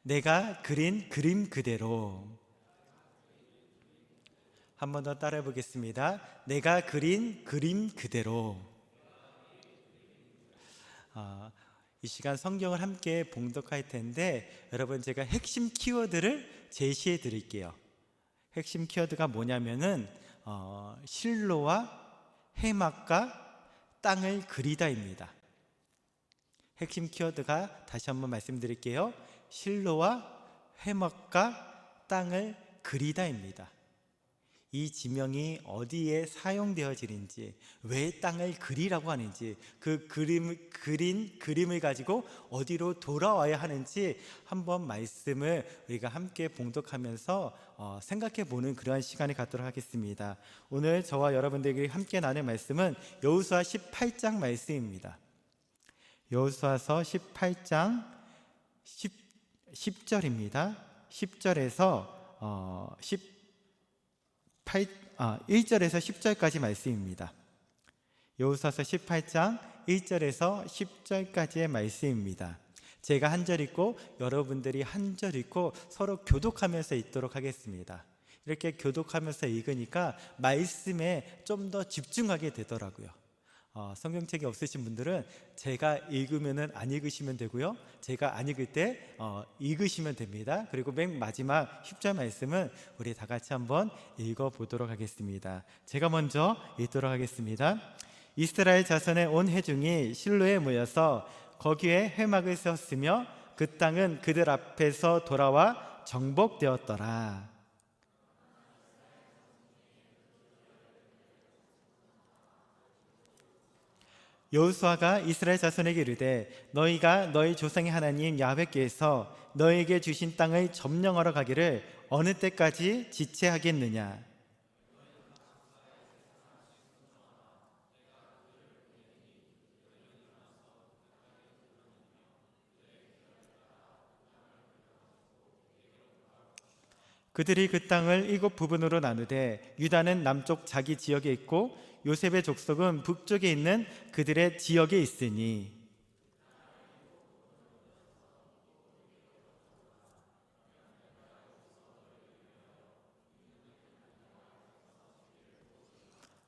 내가 그린 그림 그대로. 한 번 더 따라해 보겠습니다. 내가 그린 그림 그대로. 이 시간 성경을 함께 봉독할 텐데, 여러분 제가 핵심 키워드를 제시해 드릴게요. 핵심 키워드가 뭐냐면은 실로와 해막과 땅을 그리다입니다. 핵심 키워드가 다시 한번 말씀드릴게요. 실로와 해막과 땅을 그리다입니다. 이 지명이 어디에 사용되어지는지, 왜 땅을 그리라고 하는지, 그 그린 그림을 가지고 어디로 돌아와야 하는지 한번 말씀을 우리가 함께 봉독하면서 생각해 보는 그러한 시간을 갖도록 하겠습니다. 오늘 저와 여러분들이 함께 나눌 말씀은 여호수아 18장 말씀입니다. 여호수아서 18장 10절입니다. 10절에서 1절에서 10절까지 말씀입니다. 여호수아서 18장 1절에서 10절까지의 말씀입니다. 제가 한 절 읽고 여러분들이 한 절 읽고 서로 교독하면서 읽도록 하겠습니다. 이렇게 교독하면서 읽으니까 말씀에 좀 더 집중하게 되더라고요. 성경책이 없으신 분들은 제가 읽으면 안 읽으시면 되고요, 제가 안 읽을 때 읽으시면 됩니다. 그리고 맨 마지막 10절 말씀은 우리 다 같이 한번 읽어보도록 하겠습니다. 제가 먼저 읽도록 하겠습니다. 이스라엘 자손의 온 회중이 실로에 모여서 거기에 회막을 세웠으며 그 땅은 그들 앞에서 돌아와 정복되었더라. 여호수아가 이스라엘 자손에게 이르되 너희가 너희 조상의 하나님 야훼께서 너희에게 주신 땅을 점령하러 가기를 어느 때까지 지체하겠느냐. 그들이 그 땅을 7 부분으로 나누되 유다는 남쪽 자기 지역에 있고 요셉의 족속은 북쪽에 있는 그들의 지역에 있으니,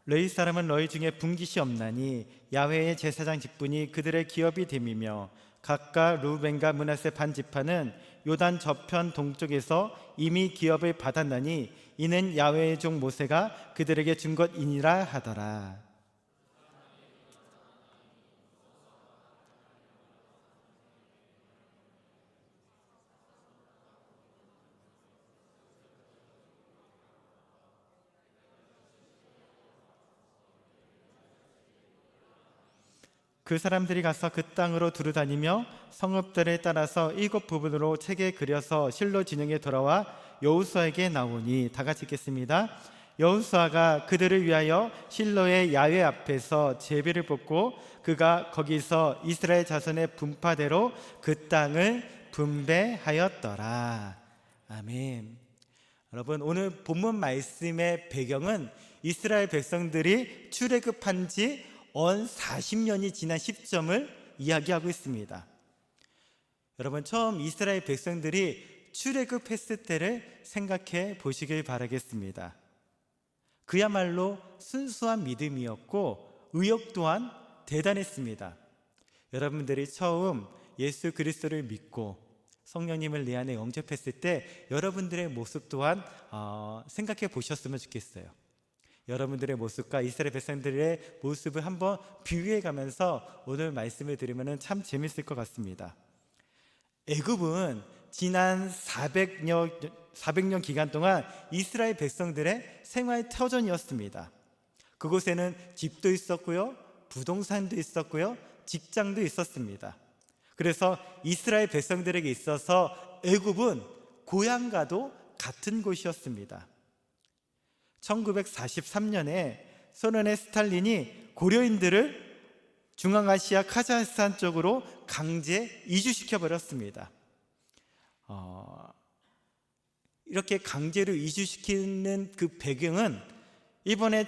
레위 사람은 너희 중에 분깃이 없나니 야훼의 제사장 직분이 그들의 기업이 됨이며 각각 루벤과 므낫세 반 지파는 요단 저편 동쪽에서 이미 기업을 받았나니 이는 야훼의 종 모세가 그들에게 준 것이니라 하더라. 그 사람들이 가서 그 땅으로 두루다니며 성읍들을 따라서 7 부분으로 책에 그려서 실로 진영에 돌아와 여호수아에게 나오니, 다 같이 읽겠습니다. 여호수아가 그들을 위하여 실로의 야훼 앞에서 제비를 뽑고 그가 거기서 이스라엘 자손의 분파대로 그 땅을 분배하였더라. 아멘. 여러분, 오늘 본문 말씀의 배경은 이스라엘 백성들이 출애굽한 지 언 40년이 지난 시점을 이야기하고 있습니다. 여러분, 처음 이스라엘 백성들이 출애굽했을 때를 생각해 보시길 바라겠습니다. 그야말로 순수한 믿음이었고 의욕 또한 대단했습니다. 여러분들이 처음 예수 그리스도를 믿고 성령님을 내 안에 영접했을 때 여러분들의 모습 또한 생각해 보셨으면 좋겠어요. 여러분들의 모습과 이스라엘 백성들의 모습을 한번 비교해 가면서 오늘 말씀을 드리면 참 재밌을 것 같습니다. 애굽은 지난 400년 기간 동안 이스라엘 백성들의 생활 터전이었습니다. 그곳에는 집도 있었고요, 부동산도 있었고요, 직장도 있었습니다. 그래서 이스라엘 백성들에게 있어서 애굽은 고향과도 같은 곳이었습니다. 1943년에 소련의 스탈린이 고려인들을 중앙아시아 카자흐스탄 쪽으로 강제 이주시켜버렸습니다. 이렇게 강제로 이주시키는 그 배경은 이번에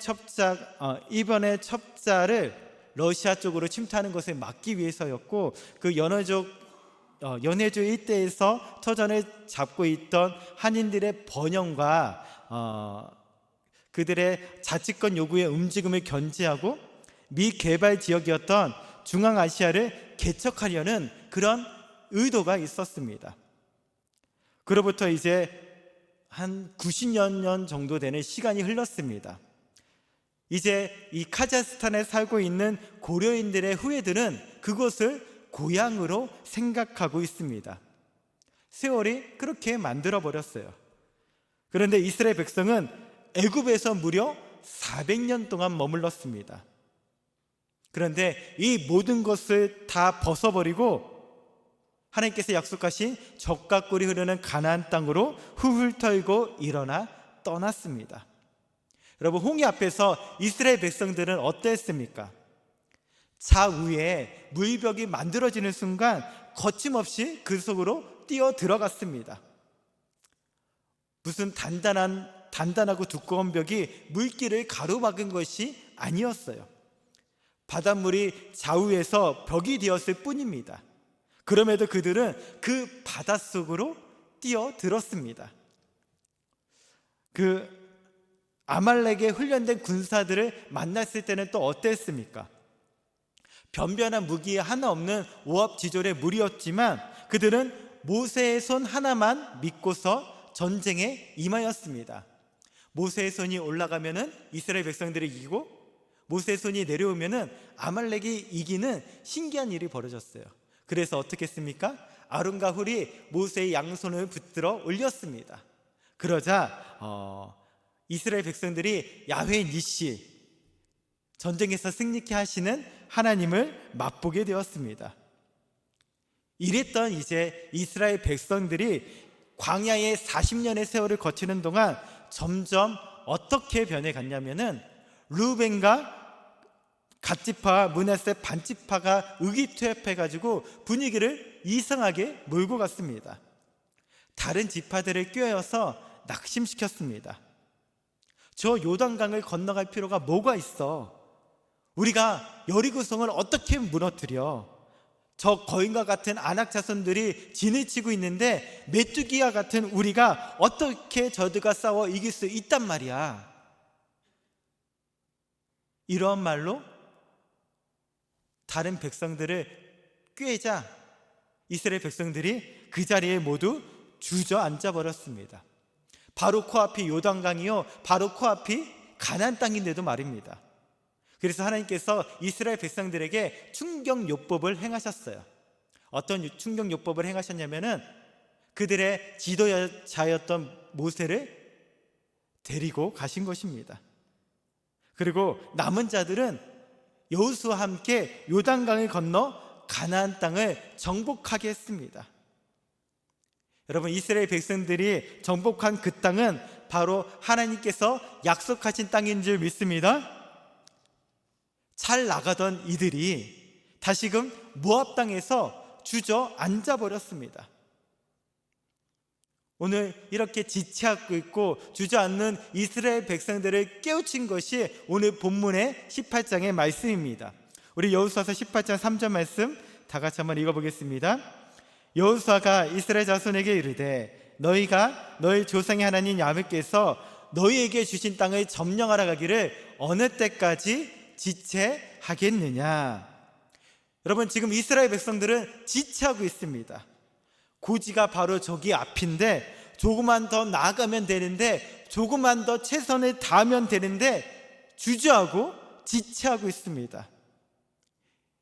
첩자를 러시아 쪽으로 침투하는 것을 막기 위해서였고, 그 연어족 연해주 일대에서 터전을 잡고 있던 한인들의 번영과 그들의 자치권 요구의 움직임을 견제하고 미개발 지역이었던 중앙아시아를 개척하려는 그런 의도가 있었습니다. 그로부터 이제 한 90년 정도 되는 시간이 흘렀습니다. 이제 이 카자흐스탄에 살고 있는 고려인들의 후예들은 그곳을 고향으로 생각하고 있습니다. 세월이 그렇게 만들어버렸어요. 그런데 이스라엘 백성은 애굽에서 무려 400년 동안 머물렀습니다. 그런데 이 모든 것을 다 벗어버리고 하나님께서 약속하신 젖과 꿀이 흐르는 가나안 땅으로 훌훌 털고 일어나 떠났습니다. 여러분, 홍해 앞에서 이스라엘 백성들은 어땠습니까? 좌우에 물벽이 만들어지는 순간 거침없이 그 속으로 뛰어 들어갔습니다. 무슨 단단하고 두꺼운 벽이 물길을 가로막은 것이 아니었어요. 바닷물이 좌우에서 벽이 되었을 뿐입니다. 그럼에도 그들은 그 바닷속으로 뛰어들었습니다. 그 아말렉의 훈련된 군사들을 만났을 때는 또 어땠습니까? 변변한 무기 하나 없는 오합지졸의 무리였지만 그들은 모세의 손 하나만 믿고서 전쟁에 임하였습니다. 모세의 손이 올라가면은 이스라엘 백성들이 이기고 모세의 손이 내려오면은 아말렉이 이기는 신기한 일이 벌어졌어요. 그래서 어떻게 했습니까? 아론과 훌이 모세의 양손을 붙들어 올렸습니다. 그러자 이스라엘 백성들이 야훼 니시, 전쟁에서 승리케 하시는 하나님을 맛보게 되었습니다. 이랬던 이제 이스라엘 백성들이 광야의 40년의 세월을 거치는 동안 점점 어떻게 변해갔냐면은 루벤과 갓지파와 므낫세 반지파가 의기투합해가지고 분위기를 이상하게 몰고 갔습니다. 다른 지파들을 꿰어서 낙심시켰습니다. 저 요단강을 건너갈 필요가 뭐가 있어? 우리가 여리고성을 어떻게 무너뜨려? 저 거인과 같은 아낙 자손들이 진을 치고 있는데 메뚜기와 같은 우리가 어떻게 저들과 싸워 이길 수 있단 말이야. 이러한 말로 다른 백성들을 꾀자 이스라엘 백성들이 그 자리에 모두 주저앉아 버렸습니다. 바로 코앞이 요단강이요, 바로 코앞이 가나안 땅인데도 말입니다. 그래서 하나님께서 이스라엘 백성들에게 충격요법을 행하셨어요. 어떤 충격요법을 행하셨냐면은 그들의 지도자였던 모세를 데리고 가신 것입니다. 그리고 남은 자들은 여호수아와 함께 요단강을 건너 가나안 땅을 정복하게 했습니다. 여러분, 이스라엘 백성들이 정복한 그 땅은 바로 하나님께서 약속하신 땅인 줄 믿습니다. 잘 나가던 이들이 다시금 모압 땅에서 주저앉아 버렸습니다. 오늘 이렇게 지체하고 있고 주저앉는 이스라엘 백성들을 깨우친 것이 오늘 본문의 18장의 말씀입니다. 우리 여호수아서 18장 3절 말씀 다 같이 한번 읽어보겠습니다. 여호수아가 이스라엘 자손에게 이르되 너희가 너희 조상의 하나님 야훼께서 너희에게 주신 땅을 점령하러 가기를 어느 때까지 지체하겠느냐. 여러분, 지금 이스라엘 백성들은 지체하고 있습니다. 고지가 바로 저기 앞인데 조금만 더 나아가면 되는데 조금만 더 최선을 다하면 되는데 주저하고 지체하고 있습니다.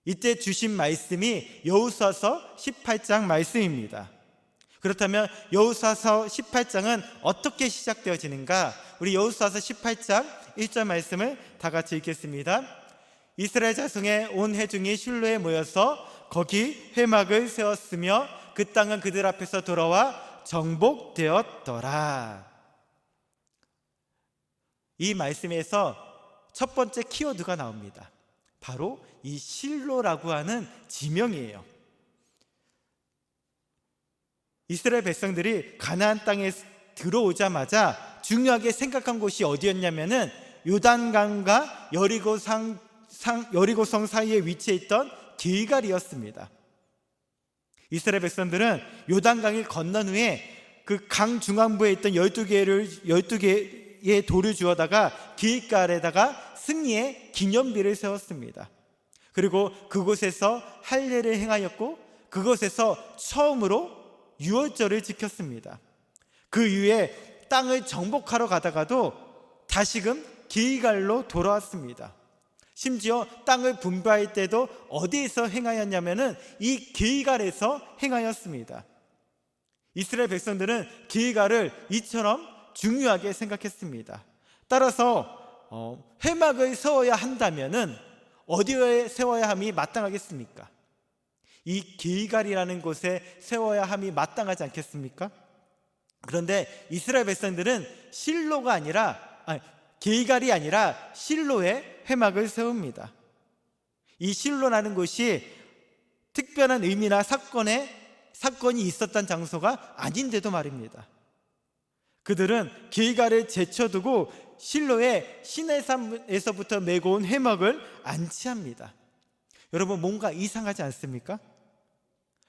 이때 주신 말씀이 여호수아서 18장 말씀입니다. 그렇다면 여호수아서 18장은 어떻게 시작되어지는가? 우리 여호수아서 18장 1절 말씀을 다 같이 읽겠습니다. 이스라엘 자손의 온 회중이 실로에 모여서 거기 회막을 세웠으며 그 땅은 그들 앞에서 돌아와 정복되었더라. 이 말씀에서 첫 번째 키워드가 나옵니다. 바로 이 실로라고 하는 지명이에요. 이스라엘 백성들이 가나안 땅에 들어오자마자 중요하게 생각한 곳이 어디였냐면은 요단강과 여리고성 사이에 위치해 있던 길갈이었습니다. 이스라엘 백성들은 요단강을 건넌 후에 그 강 중앙부에 있던 12개의 돌을 주워다가 길갈에다가 승리의 기념비를 세웠습니다. 그리고 그곳에서 할례를 행하였고 그곳에서 처음으로 유월절을 지켰습니다. 그 이후에 땅을 정복하러 가다가도 다시금 길갈로 돌아왔습니다. 심지어 땅을 분배할 때도 어디에서 행하였냐면은 이 길갈에서 행하였습니다. 이스라엘 백성들은 길갈을 이처럼 중요하게 생각했습니다. 따라서 회막을 세워야 한다면은 어디에 세워야 함이 마땅하겠습니까? 이 길갈이라는 곳에 세워야 함이 마땅하지 않겠습니까? 그런데 이스라엘 백성들은 길갈이 아니라 실로에 회막을 세웁니다. 이 실로라는 곳이 특별한 의미나 사건이 있었던 장소가 아닌데도 말입니다. 그들은 길갈을 제쳐두고 실로에 시내산에서부터 메고 온 회막을 안치합니다. 여러분, 뭔가 이상하지 않습니까?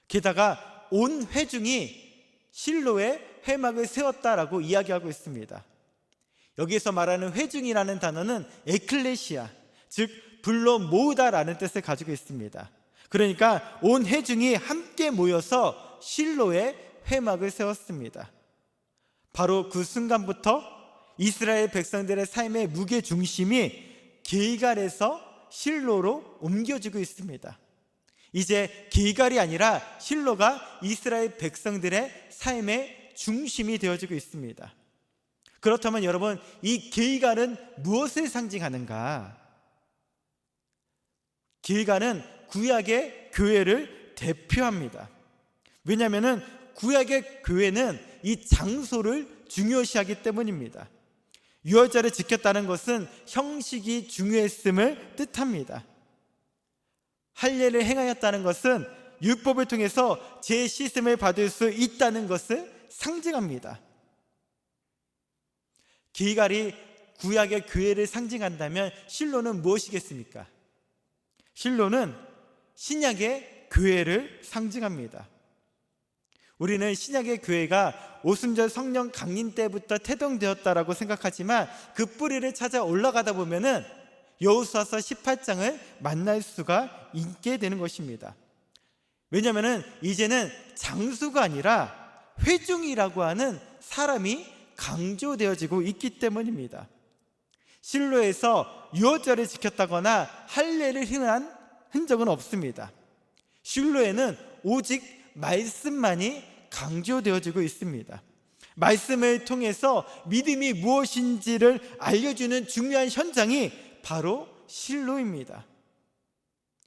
게다가 온 회중이 실로에 회막을 세웠다라고 이야기하고 있습니다. 여기서 말하는 회중이라는 단어는 에클레시아, 즉 불러 모으다라는 뜻을 가지고 있습니다. 그러니까 온 회중이 함께 모여서 실로에 회막을 세웠습니다. 바로 그 순간부터 이스라엘 백성들의 삶의 무게중심이 길갈에서 실로로 옮겨지고 있습니다. 이제 길갈이 아니라 실로가 이스라엘 백성들의 삶의 중심이 되어지고 있습니다. 그렇다면 여러분, 이 길갈은 무엇을 상징하는가? 길갈은 구약의 교회를 대표합니다. 왜냐하면 구약의 교회는 이 장소를 중요시하기 때문입니다. 유월절을 지켰다는 것은 형식이 중요했음을 뜻합니다. 할례를 행하였다는 것은 율법을 통해서 제 씻음을 받을 수 있다는 것을 상징합니다. 길갈이 구약의 교회를 상징한다면 실로는 무엇이겠습니까? 실로는 신약의 교회를 상징합니다. 우리는 신약의 교회가 오순절 성령 강림 때부터 태동되었다라고 생각하지만 그 뿌리를 찾아 올라가다 보면은 여호수아서 18장을 만날 수가 있게 되는 것입니다. 왜냐하면 이제는 장수가 아니라 회중이라고 하는 사람이 강조되어지고 있기 때문입니다. 실로에서 유월절을 지켰다거나 할례를 행한 흔적은 없습니다. 실로에는 오직 말씀만이 강조되어지고 있습니다. 말씀을 통해서 믿음이 무엇인지를 알려주는 중요한 현장이 바로 실로입니다.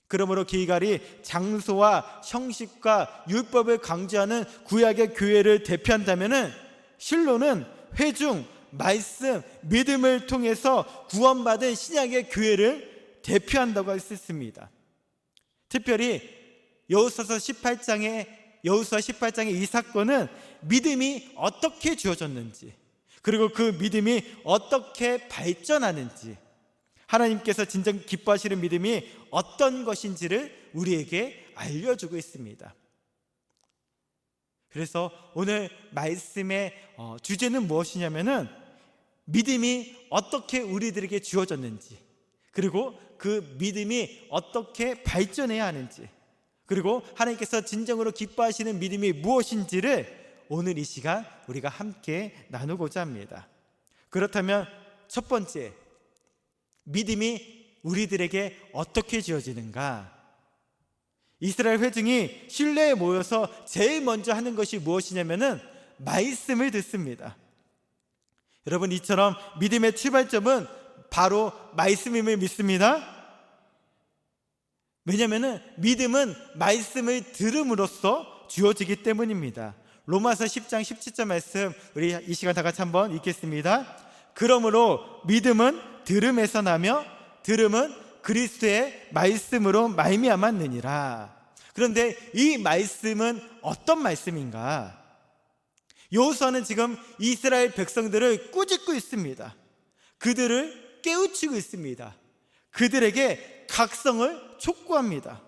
그러므로 길갈이 장소와 형식과 율법을 강조하는 구약의 교회를 대표한다면 실로는 회중, 말씀, 믿음을 통해서 구원받은 신약의 교회를 대표한다고 할 수 있습니다. 특별히 여호수아 18장의 이 사건은 믿음이 어떻게 주어졌는지, 그리고 그 믿음이 어떻게 발전하는지, 하나님께서 진정 기뻐하시는 믿음이 어떤 것인지를 우리에게 알려주고 있습니다. 그래서 오늘 말씀의 주제는 무엇이냐면은 믿음이 어떻게 우리들에게 주어졌는지, 그리고 그 믿음이 어떻게 발전해야 하는지, 그리고 하나님께서 진정으로 기뻐하시는 믿음이 무엇인지를 오늘 이 시간 우리가 함께 나누고자 합니다. 그렇다면 첫 번째, 믿음이 우리들에게 어떻게 주어지는가? 이스라엘 회중이 실내에 모여서 제일 먼저 하는 것이 무엇이냐면은 말씀을 듣습니다. 여러분, 이처럼 믿음의 출발점은 바로 말씀임을 믿습니다. 왜냐하면 믿음은 말씀을 들음으로써 주어지기 때문입니다. 로마서 10장 17절 말씀, 우리 이 시간 다 같이 한번 읽겠습니다. 그러므로 믿음은 들음에서 나며 들음은 그리스도의 말씀으로 말미암았느니라. 그런데 이 말씀은 어떤 말씀인가? 여호수아는 지금 이스라엘 백성들을 꾸짖고 있습니다. 그들을 깨우치고 있습니다. 그들에게 각성을 촉구합니다.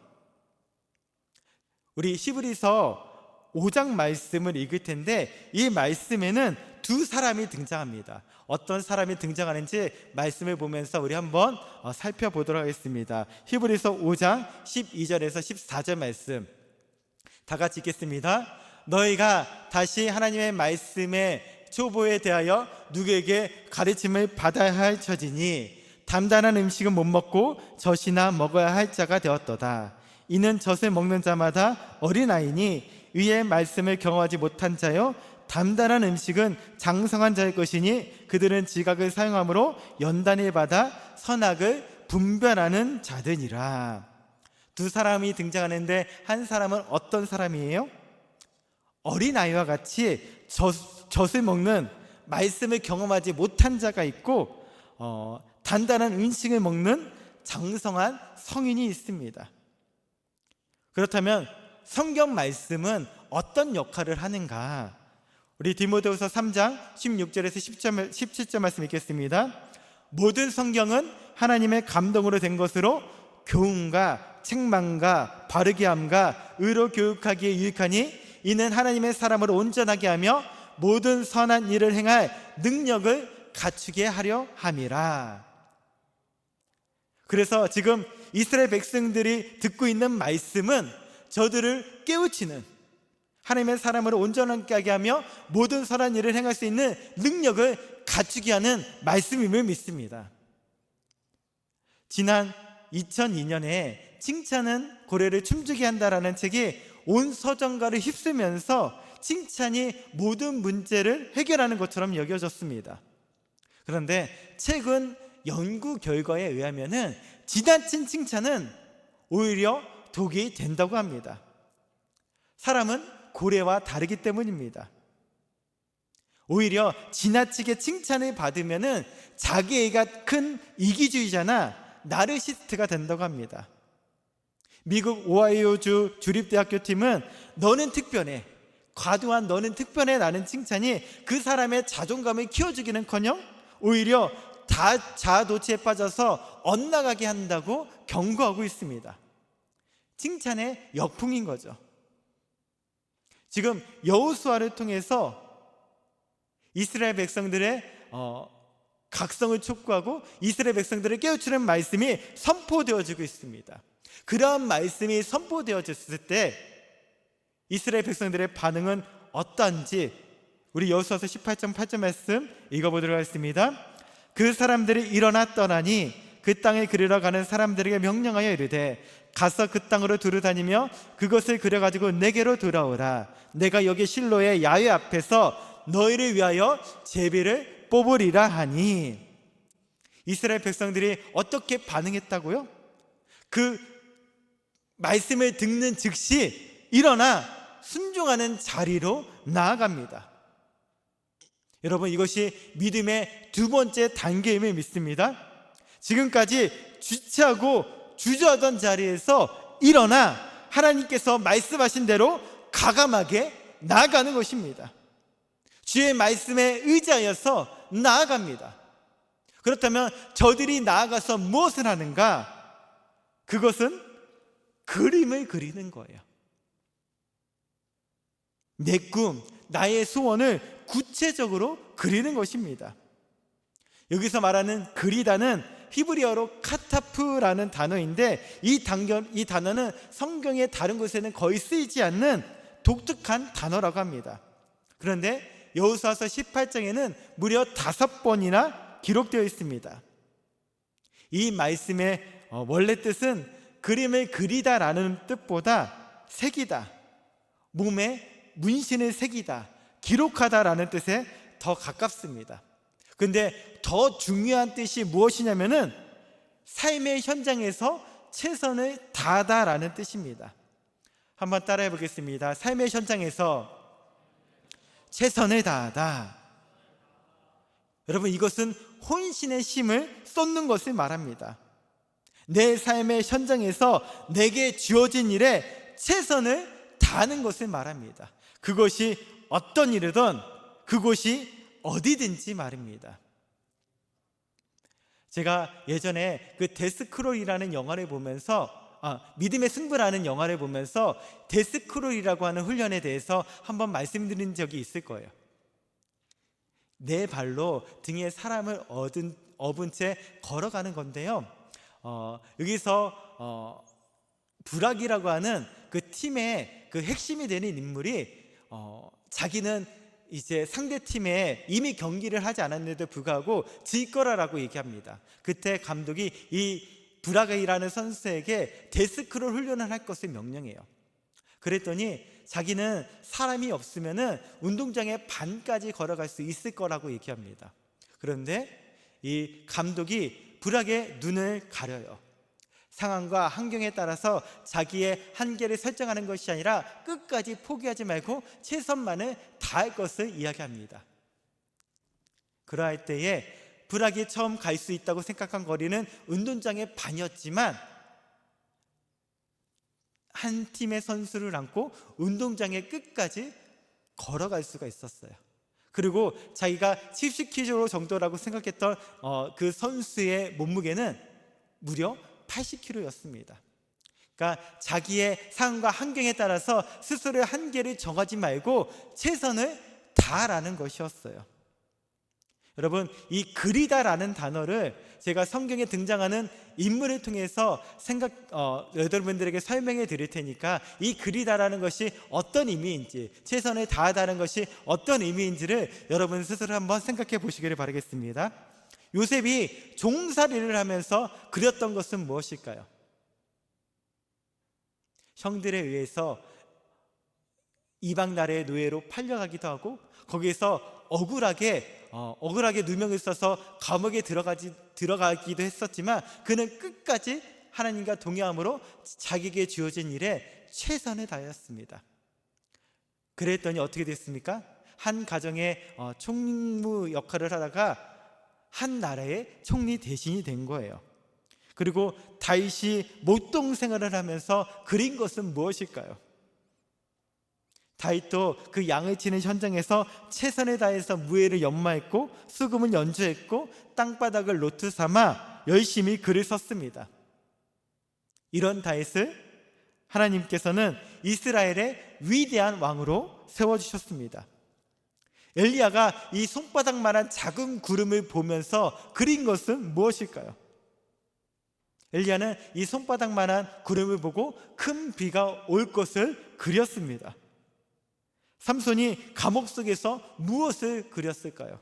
우리 히브리서 5장 말씀을 읽을 텐데 이 말씀에는 두 사람이 등장합니다. 어떤 사람이 등장하는지 말씀을 보면서 우리 한번 살펴보도록 하겠습니다. 히브리서 5장 12절에서 14절 말씀 다 같이 읽겠습니다. 너희가 다시 하나님의 말씀의 초보에 대하여 누구에게 가르침을 받아야 할 처지니 단단한 음식은 못 먹고 젖이나 먹어야 할 자가 되었도다. 이는 젖을 먹는 자마다 어린아이니 의의 말씀을 경험하지 못한 자요 단단한 음식은 장성한 자의 것이니 그들은 지각을 사용함으로 연단을 받아 선악을 분별하는 자들이라. 두 사람이 등장하는데 한 사람은 어떤 사람이에요? 어린아이와 같이 젖을 먹는 말씀을 경험하지 못한 자가 있고 단단한 음식을 먹는 장성한 성인이 있습니다. 그렇다면 성경 말씀은 어떤 역할을 하는가? 우리 디모데후서 3장 16절에서 17절 말씀 읽겠습니다. 모든 성경은 하나님의 감동으로 된 것으로 교훈과 책망과 바르게 함과 의로 교육하기에 유익하니 이는 하나님의 사람을 온전하게 하며 모든 선한 일을 행할 능력을 갖추게 하려 함이라. 그래서 지금 이스라엘 백성들이 듣고 있는 말씀은 저들을 깨우치는 하나님의 사람을 온전하게 하며 모든 선한 일을 행할 수 있는 능력을 갖추게 하는 말씀임을 믿습니다. 지난 2002년에 칭찬은 고래를 춤추게 한다라는 책이 온 서정가를 휩쓰면서 칭찬이 모든 문제를 해결하는 것처럼 여겨졌습니다. 그런데 최근 연구 결과에 의하면 지나친 칭찬은 오히려 독이 된다고 합니다. 사람은 고래와 다르기 때문입니다. 오히려 지나치게 칭찬을 받으면 자기애가 큰 이기주의자나 나르시스트가 된다고 합니다. 미국 오하이오주 주립대학교 팀은 너는 특별해, 과도한 너는 특별해 라는 칭찬이 그 사람의 자존감을 키워주기는커녕 오히려 자아도취에 빠져서 엇나가게 한다고 경고하고 있습니다. 칭찬의 역풍인 거죠. 지금 여호수아를 통해서 이스라엘 백성들의 각성을 촉구하고 이스라엘 백성들을 깨우치는 말씀이 선포되어지고 있습니다. 그러한 말씀이 선포되어졌을 때 이스라엘 백성들의 반응은 어떠한지 우리 여호수아서 18장 8절 말씀 읽어보도록 하겠습니다. 그 사람들이 일어나 떠나니 그 땅에 그리러 가는 사람들에게 명령하여 이르되 가서 그 땅으로 두루 다니며 그것을 그려가지고 내게로 돌아오라. 내가 여기 실로의 야외 앞에서 너희를 위하여 제비를 뽑으리라 하니. 이스라엘 백성들이 어떻게 반응했다고요? 그 말씀을 듣는 즉시 일어나 순종하는 자리로 나아갑니다. 여러분, 이것이 믿음의 두 번째 단계임을 믿습니다. 지금까지 주체하고 주저하던 자리에서 일어나 하나님께서 말씀하신 대로 가감하게 나아가는 것입니다. 주의 말씀에 의지하여서 나아갑니다. 그렇다면 저들이 나아가서 무엇을 하는가? 그것은 그림을 그리는 거예요. 내 꿈, 나의 소원을 구체적으로 그리는 것입니다. 여기서 말하는 그리다는 히브리어로 카타프라는 단어인데 이 단어는 성경의 다른 곳에는 거의 쓰이지 않는 독특한 단어라고 합니다. 그런데 여호수아서 18장에는 무려 5번이나 기록되어 있습니다. 이 말씀의 원래 뜻은 그림을 그리다라는 뜻보다 새기다, 몸에 문신을 새기다, 기록하다라는 뜻에 더 가깝습니다. 근데 더 중요한 뜻이 무엇이냐면은 삶의 현장에서 최선을 다하다라는 뜻입니다. 한번 따라해 보겠습니다. 삶의 현장에서 최선을 다하다. 여러분, 이것은 혼신의 힘을 쏟는 것을 말합니다. 내 삶의 현장에서 내게 주어진 일에 최선을 다하는 것을 말합니다. 그것이 어떤 일이든 그곳이 어디든지 말입니다. 제가 예전에 그 데스크롤이라는 영화를 보면서 믿음의 승부라는 영화를 보면서 데스크롤이라고 하는 훈련에 대해서 한번 말씀드린 적이 있을 거예요. 내 발로 등에 사람을 업은 채 걸어가는 건데요. 여기서 부락이라고 하는 그 팀의 그 핵심이 되는 인물이 자기는 이제 상대 팀에 이미 경기를 하지 않았는데도 불구하고 질 거라고 얘기합니다. 그때 감독이 이 브라가이라는 선수에게 데스크롤 훈련을 할 것을 명령해요. 그랬더니 자기는 사람이 없으면은 운동장의 반까지 걸어갈 수 있을 거라고 얘기합니다. 그런데 이 감독이 브락의 눈을 가려요. 상황과 환경에 따라서 자기의 한계를 설정하는 것이 아니라 끝까지 포기하지 말고 최선만을 다할 것을 이야기합니다. 그러할 때에 브락이 처음 갈 수 있다고 생각한 거리는 운동장의 반이었지만 한 팀의 선수를 안고 운동장의 끝까지 걸어갈 수가 있었어요. 그리고 자기가 70kg 정도라고 생각했던 그 선수의 몸무게는 무려 80kg였습니다. 그러니까 자기의 상황과 환경에 따라서 스스로의 한계를 정하지 말고 최선을 다하라는 것이었어요. 여러분, 이 그리다라는 단어를 제가 성경에 등장하는 인물을 통해서 여러분들에게 설명해 드릴 테니까 이 그리다라는 것이 어떤 의미인지, 최선을 다하다는 것이 어떤 의미인지를 여러분 스스로 한번 생각해 보시기를 바라겠습니다. 요셉이 종살이를 하면서 그렸던 것은 무엇일까요? 형들에 의해서 이방 나라의 노예로 팔려가기도 하고 거기에서 억울하게 누명을 써서 감옥에 들어가기도 했었지만 그는 끝까지 하나님과 동행함으로 자기에게 주어진 일에 최선을 다했습니다. 그랬더니 어떻게 됐습니까? 한 가정의 총무 역할을 하다가 한 나라의 총리 대신이 된 거예요. 그리고 다윗이 목동 생활을 하면서 그린 것은 무엇일까요? 다윗도 그 양을 치는 현장에서 최선을 다해서 무예를 연마했고 수금을 연주했고 땅바닥을 노트 삼아 열심히 글을 썼습니다. 이런 다윗을 하나님께서는 이스라엘의 위대한 왕으로 세워주셨습니다. 엘리야가 이 손바닥만한 작은 구름을 보면서 그린 것은 무엇일까요? 엘리야는 이 손바닥만한 구름을 보고 큰 비가 올 것을 그렸습니다. 삼손이 감옥 속에서 무엇을 그렸을까요?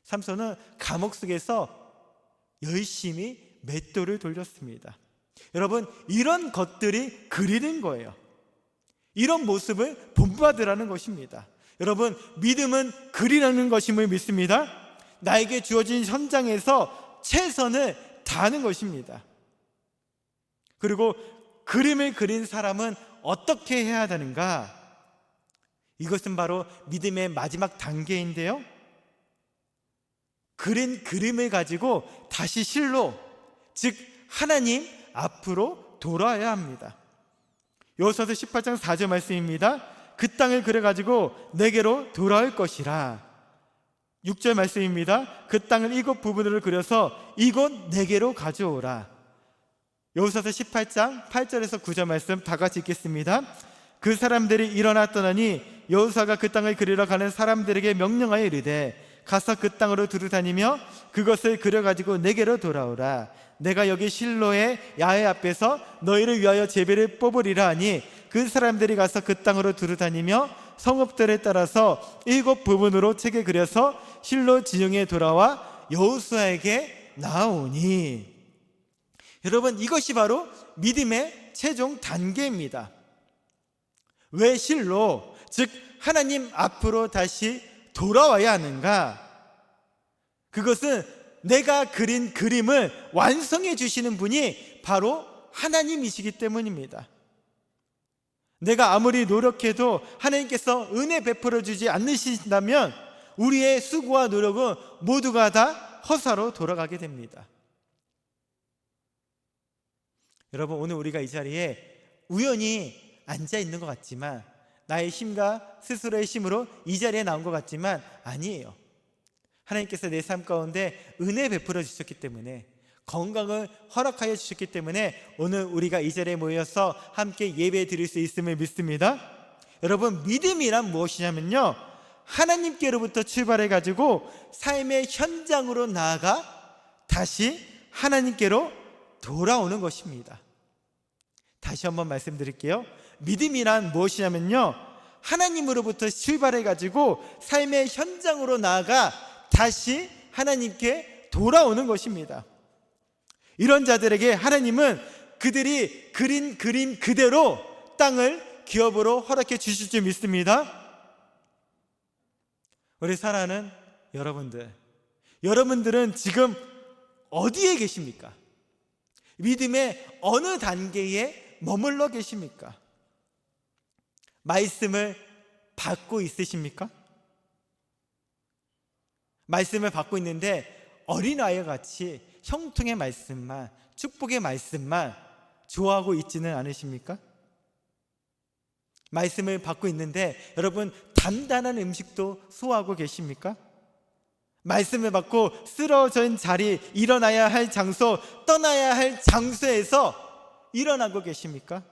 삼손은 감옥 속에서 열심히 맷돌을 돌렸습니다. 여러분, 이런 것들이 그리는 거예요. 이런 모습을 본받으라는 것입니다. 여러분, 믿음은 그리라는 것임을 믿습니다. 나에게 주어진 현장에서 최선을 다하는 것입니다. 그리고 그림을 그린 사람은 어떻게 해야 되는가? 이것은 바로 믿음의 마지막 단계인데요, 그린 그림을 가지고 다시 실로, 즉 하나님 앞으로 돌아와야 합니다. 여호수아서 18장 4절 말씀입니다. 그 땅을 그려가지고 내게로 돌아올 것이라. 6절 말씀입니다. 그 땅을 7 부분으로 그려서 이곳 내게로 가져오라. 여호수아서 18장 8절에서 9절 말씀 다 같이 읽겠습니다. 그 사람들이 일어나 떠나니 여호수아가 그 땅을 그리러 가는 사람들에게 명령하여 이르되 가서 그 땅으로 두루 다니며 그것을 그려가지고 내게로 돌아오라. 내가 여기 실로의 야훼 앞에서 너희를 위하여 제비를 뽑으리라 하니 그 사람들이 가서 그 땅으로 두루 다니며 성읍들에 따라서 7 부분으로 책에 그려서 실로 진영에 돌아와 여호수아에게 나오니. 여러분, 이것이 바로 믿음의 최종 단계입니다. 왜 실로, 즉 하나님 앞으로 다시 돌아와야 하는가? 그것은 내가 그린 그림을 완성해 주시는 분이 바로 하나님이시기 때문입니다. 내가 아무리 노력해도 하나님께서 은혜 베풀어 주지 않으신다면 우리의 수고와 노력은 모두가 다 허사로 돌아가게 됩니다. 여러분, 오늘 우리가 이 자리에 우연히 앉아 있는 것 같지만, 나의 힘과 스스로의 힘으로 이 자리에 나온 것 같지만 아니에요. 하나님께서 내 삶 가운데 은혜 베풀어 주셨기 때문에, 건강을 허락하여 주셨기 때문에 오늘 우리가 이 자리에 모여서 함께 예배 드릴 수 있음을 믿습니다. 여러분, 믿음이란 무엇이냐면요, 하나님께로부터 출발해 가지고 삶의 현장으로 나아가 다시 하나님께로 돌아오는 것입니다. 다시 한번 말씀드릴게요. 믿음이란 무엇이냐면요, 하나님으로부터 출발해 가지고 삶의 현장으로 나아가 다시 하나님께 돌아오는 것입니다. 이런 자들에게 하나님은 그들이 그린 그림 그대로 땅을 기업으로 허락해 주실 줄 믿습니다. 우리 사랑하는 여러분들은 지금 어디에 계십니까? 믿음의 어느 단계에 머물러 계십니까? 말씀을 받고 있으십니까? 말씀을 받고 있는데 어린아이와 같이 형통의 말씀만, 축복의 말씀만 좋아하고 있지는 않으십니까? 말씀을 받고 있는데 여러분, 단단한 음식도 소화하고 계십니까? 말씀을 받고 쓰러진 자리, 일어나야 할 장소, 떠나야 할 장소에서 일어나고 계십니까?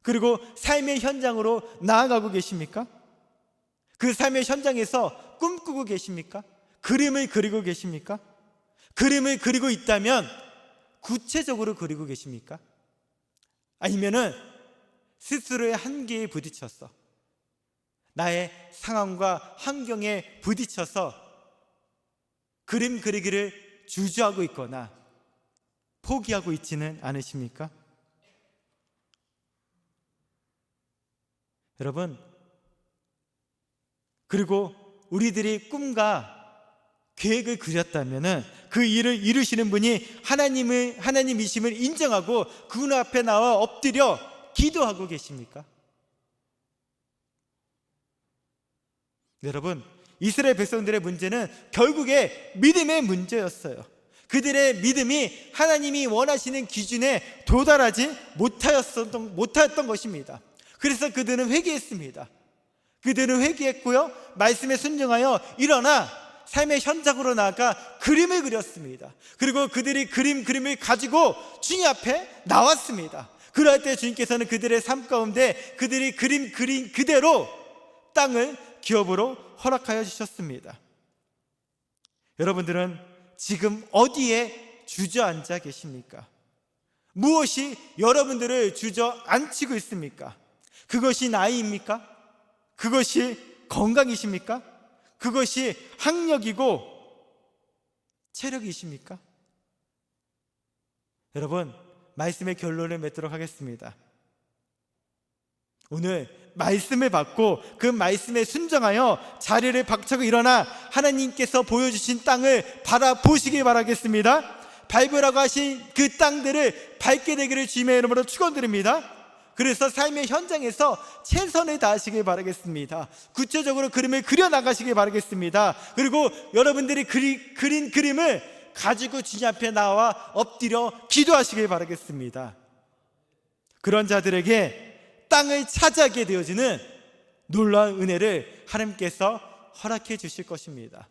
그리고 삶의 현장으로 나아가고 계십니까? 그 삶의 현장에서 꿈꾸고 계십니까? 그림을 그리고 계십니까? 그림을 그리고 있다면 구체적으로 그리고 계십니까? 아니면은 스스로의 한계에 부딪혀서, 나의 상황과 환경에 부딪혀서 그림 그리기를 주저하고 있거나 포기하고 있지는 않으십니까? 여러분, 그리고 우리들이 꿈과 계획을 그렸다면 그 일을 이루시는 분이 하나님이심을 인정하고 그 눈앞에 나와 엎드려 기도하고 계십니까? 여러분, 이스라엘 백성들의 문제는 결국에 믿음의 문제였어요. 그들의 믿음이 하나님이 원하시는 기준에 도달하지 못하였던 것입니다. 그래서 그들은 회개했습니다. 그들은 회개했고요, 말씀에 순종하여 일어나 삶의 현장으로 나아가 그림을 그렸습니다. 그리고 그들이 그림을 가지고 주님 앞에 나왔습니다. 그럴 때 주님께서는 그들의 삶 가운데 그들이 그린 그대로 땅을 기업으로 허락하여 주셨습니다. 여러분들은 지금 어디에 주저앉아 계십니까? 무엇이 여러분들을 주저앉히고 있습니까? 그것이 나이입니까? 그것이 건강이십니까? 그것이 학력이고 체력이십니까? 여러분, 말씀의 결론을 맺도록 하겠습니다. 오늘 말씀을 받고 그 말씀에 순종하여 자리를 박차고 일어나 하나님께서 보여주신 땅을 바라보시길 바라겠습니다. 밟으라고 하신 그 땅들을 밟게 되기를 주님의 이름으로 축원드립니다. 그래서 삶의 현장에서 최선을 다하시길 바라겠습니다. 구체적으로 그림을 그려나가시길 바라겠습니다. 그리고 여러분들이 그린 그림을 가지고 주님 앞에 나와 엎드려 기도하시길 바라겠습니다. 그런 자들에게 땅을 차지하게 되어지는 놀라운 은혜를 하나님께서 허락해 주실 것입니다.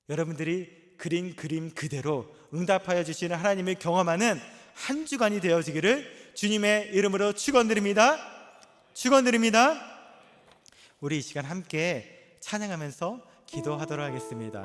여러분들이 그린 그림 그대로 응답하여 주시는 하나님을 경험하는 한 주간이 되어지기를 주님의 이름으로 축원드립니다. 축원드립니다. 우리 이 시간 함께 찬양하면서 기도하도록 하겠습니다.